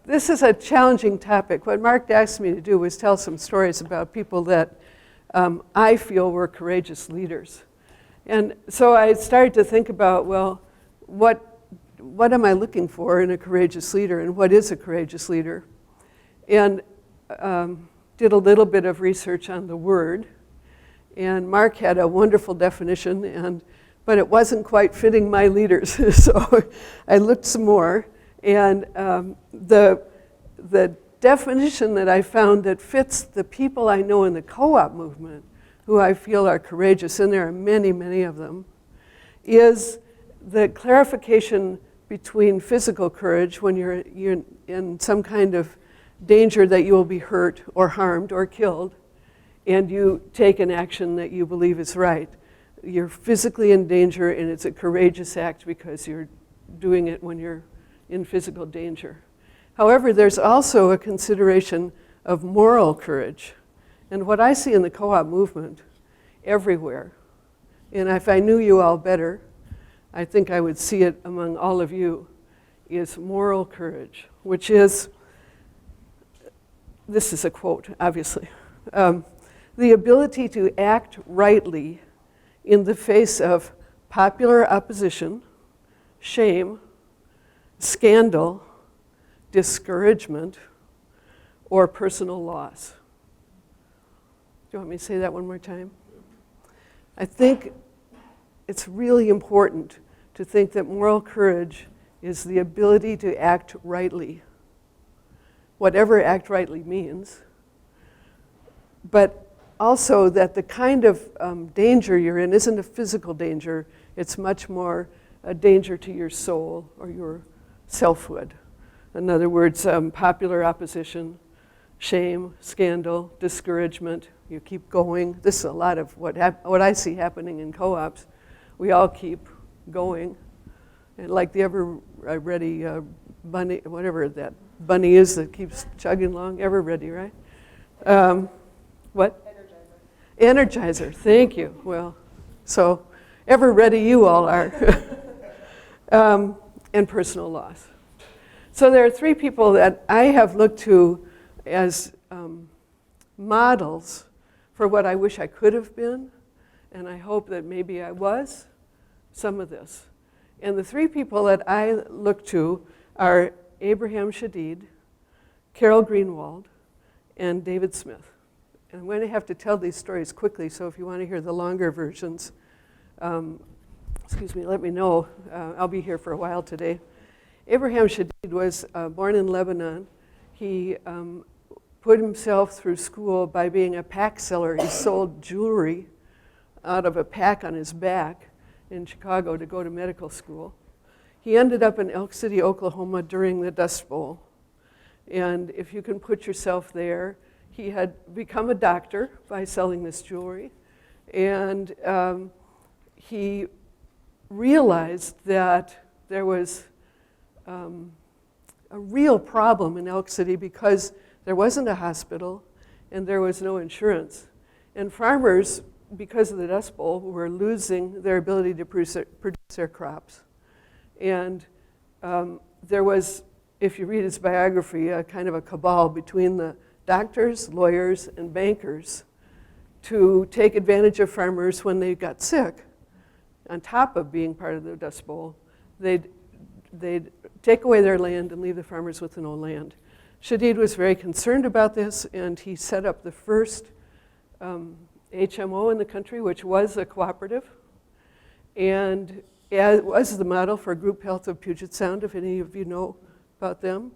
this is a challenging topic. What Mark asked me to do was tell some stories about people that I feel were courageous leaders. And so I started to think about, well, what am I looking for in a courageous leader, and what is a courageous leader? And did a little bit of research on the word. And Mark had a wonderful definition, but it wasn't quite fitting my leaders. So I looked some more. And the definition that I found that fits the people I know in the co-op movement, who I feel are courageous, and there are many, many of them, is the clarification between physical courage when you're in some kind of danger that you will be hurt or harmed or killed, and you take an action that you believe is right. You're physically in danger, and it's a courageous act because you're doing it when you're in physical danger. However, there's also a consideration of moral courage. And what I see in the co-op movement everywhere, and if I knew you all better, I think I would see it among all of you, is moral courage, which is, this is a quote, obviously, the ability to act rightly in the face of popular opposition, shame, scandal, discouragement, or personal loss. Do you want me to say that one more time? I think it's really important to think that moral courage is the ability to act rightly, whatever act rightly means, but also that the kind of danger you're in isn't a physical danger, it's much more a danger to your soul or your selfhood. In other words, popular opposition, shame, scandal, discouragement, you keep going. This is a lot of what I see happening in co-ops. We all keep going. And like the ever-ready bunny, whatever that bunny is that keeps chugging along, ever-ready, right? What? Energizer, thank you. Well, so ever-ready you all are. And personal loss. So there are three people that I have looked to as models for what I wish I could have been, and I hope that maybe I was some of this. And the three people that I look to are Abraham Shadid, Carol Greenwald, and David Smith. And I'm going to have to tell these stories quickly, so if you want to hear the longer versions, let me know. I'll be here for a while today. Abraham Shadid was born in Lebanon. He put himself through school by being a pack seller. He sold jewelry out of a pack on his back in Chicago to go to medical school. He ended up in Elk City, Oklahoma during the Dust Bowl. And if you can put yourself there, he had become a doctor by selling this jewelry. And he realized that there was a real problem in Elk City because there wasn't a hospital and there was no insurance. And farmers, because of the Dust Bowl, were losing their ability to produce their crops. And there was, if you read his biography, a kind of a cabal between the doctors, lawyers, and bankers to take advantage of farmers when they got sick. On top of being part of the Dust Bowl, they'd take away their land and leave the farmers with no land. Shadid was very concerned about this, and he set up the first HMO in the country, which was a cooperative, and it was the model for Group Health of Puget Sound, if any of you know about them,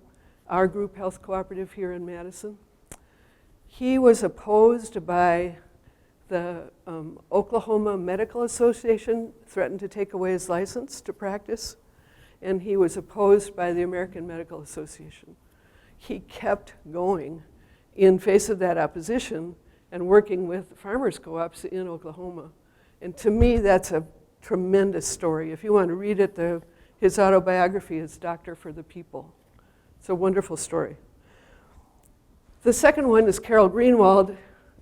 our group health cooperative here in Madison. He was opposed by the Oklahoma Medical Association, threatened to take away his license to practice, and he was opposed by the American Medical Association. He kept going in face of that opposition and working with farmers co-ops in Oklahoma. And to me, that's a tremendous story. If you want to read it, his autobiography is Doctor for the People. It's a wonderful story. The second one is Carol Greenwald.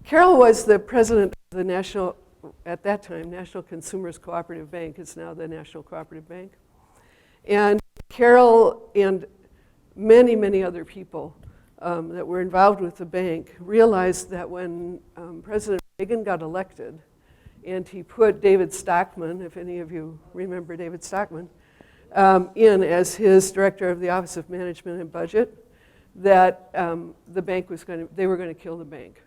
Carol was the president of the National, at that time, National Consumers Cooperative Bank. It's now the National Cooperative Bank. And Carol and many, many other people that were involved with the bank realized that when President Reagan got elected and he put David Stockman, if any of you remember David Stockman, in as his director of the Office of Management and Budget, that they were going to kill the bank.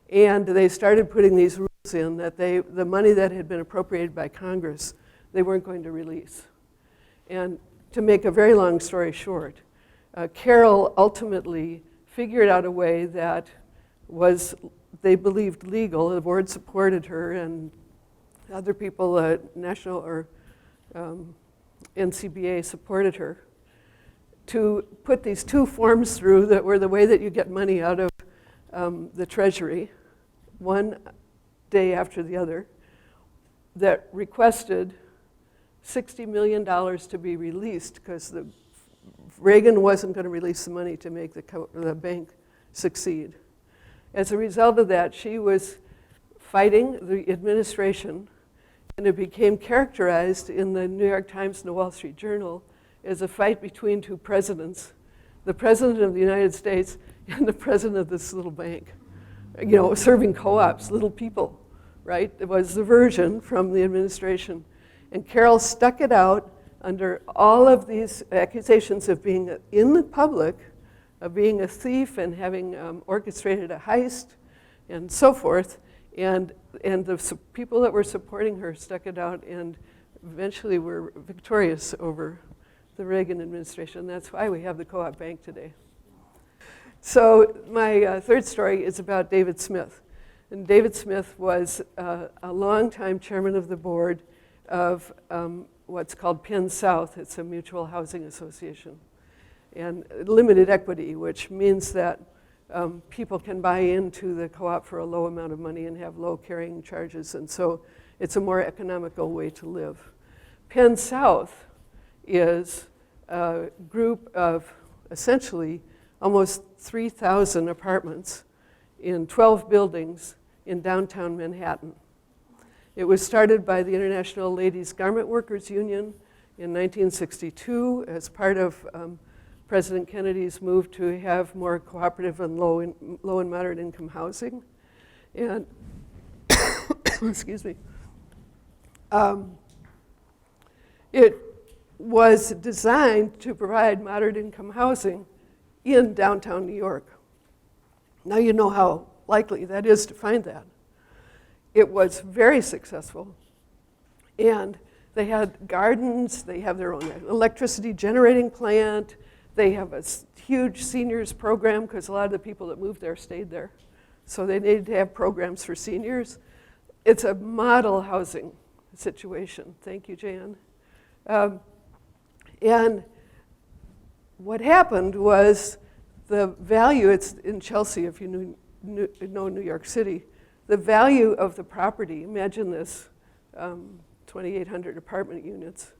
And they started putting these rules in that the money that had been appropriated by Congress, they weren't going to release. And to make a very long story short, Carol ultimately figured out a way that was, they believed, legal. The board supported her, and other people, national or NCBA supported her, to put these two forms through that were the way that you get money out of the Treasury, one day after the other, that requested $60 million to be released because Reagan wasn't going to release the money to make the bank succeed. As a result of that, she was fighting the administration, and it became characterized in the New York Times and the Wall Street Journal as a fight between two presidents, the president of the United States and the president of this little bank, serving co-ops, little people, right? It was diversion from the administration. And Carol stuck it out under all of these accusations of being in the public, of being a thief and having orchestrated a heist and so forth. And the people that were supporting her stuck it out and eventually were victorious over the Reagan administration. That's why we have the co-op bank today. So my third story is about David Smith. And David Smith was a longtime chairman of the board of what's called Penn South. It's a mutual housing association. And limited equity, which means that people can buy into the co-op for a low amount of money and have low carrying charges. And so it's a more economical way to live. Penn South is a group of essentially almost 3,000 apartments in 12 buildings in downtown Manhattan. It was started by the International Ladies Garment Workers Union in 1962 as part of President Kennedy's move to have more cooperative and low and moderate income housing. And excuse me. It was designed to provide moderate income housing in downtown New York. Now you know how likely that is to find that. It was very successful. And they had gardens, they have their own electricity generating plant, they have a huge seniors program because a lot of the people that moved there stayed there. So they needed to have programs for seniors. It's a model housing situation. Thank you, Jan. And what happened was the value, it's in Chelsea if you know New York City, the value of the property, imagine this, 2,800 apartment units.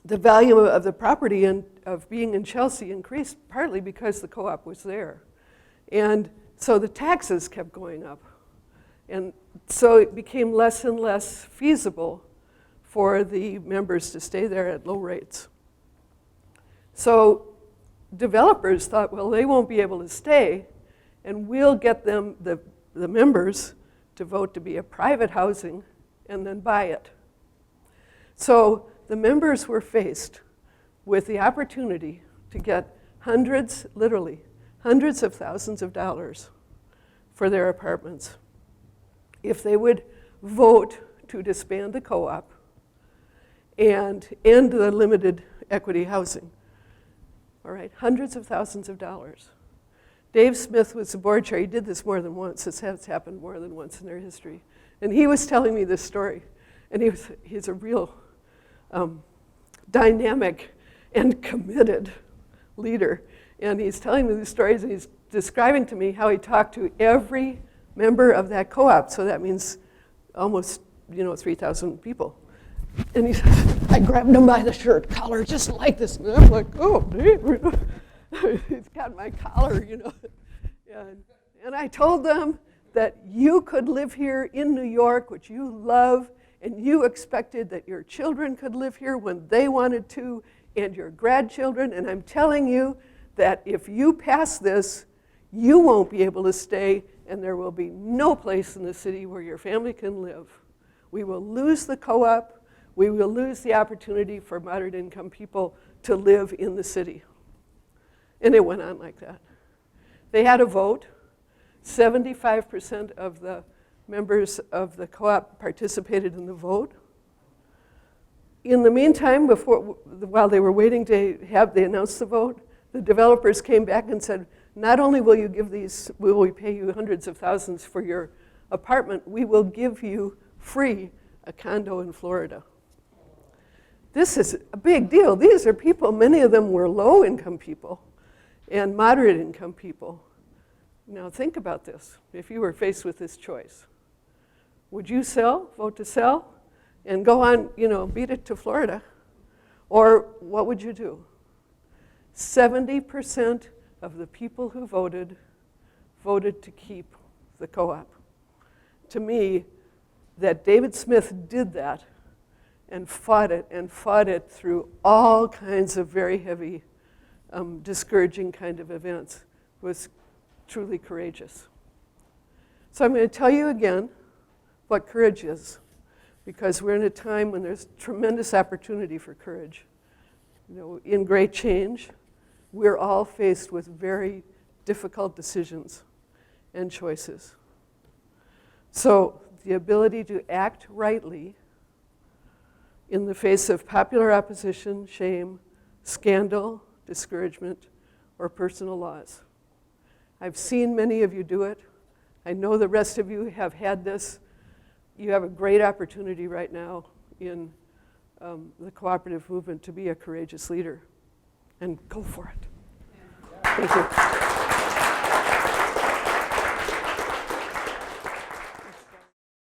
The value of the property and of being in Chelsea increased partly because the co-op was there. And so the taxes kept going up. And so it became less and less feasible for the members to stay there at low rates. So developers thought, well, they won't be able to stay, and we'll get them, the members, to vote to be a private housing and then buy it. So the members were faced with the opportunity to get hundreds, literally, hundreds of thousands of dollars for their apartments if they would vote to disband the co-op and end the limited equity housing. All right, hundreds of thousands of dollars. Dave Smith was the board chair. He did this more than once. This has happened more than once in their history. And he was telling me this story. And he's a real dynamic and committed leader. And he's telling me these stories, and he's describing to me how he talked to every member of that co-op. So that means almost, 3,000 people. And he says, I grabbed him by the shirt collar just like this. And I'm like, oh, Dave, he's got my collar, And I told them that you could live here in New York, which you love, and you expected that your children could live here when they wanted to, and your grandchildren, and I'm telling you that if you pass this, you won't be able to stay, and there will be no place in the city where your family can live. We will lose the co-op. We will lose the opportunity for moderate income people to live in the city. And it went on like that. They had a vote. 75% of the members of the co-op participated in the vote. In the meantime, while they were waiting to they announced the vote, the developers came back and said, not only will we pay you hundreds of thousands for your apartment, we will give you free a condo in Florida. This is a big deal. These are people, many of them were low-income people and moderate-income people. Now think about this. If you were faced with this choice, would you vote to sell, and go on, beat it to Florida? Or what would you do? 70% of the people who voted to keep the co-op. To me, that David Smith did that and fought it through all kinds of very heavy, discouraging kind of events was truly courageous. So I'm going to tell you again what courage is, because we're in a time when there's tremendous opportunity for courage. In great change, we're all faced with very difficult decisions and choices. So the ability to act rightly in the face of popular opposition, shame, scandal, discouragement, or personal loss. I've seen many of you do it. I know the rest of you have had this. You have a great opportunity right now in the cooperative movement to be a courageous leader. And go for it. Thank you.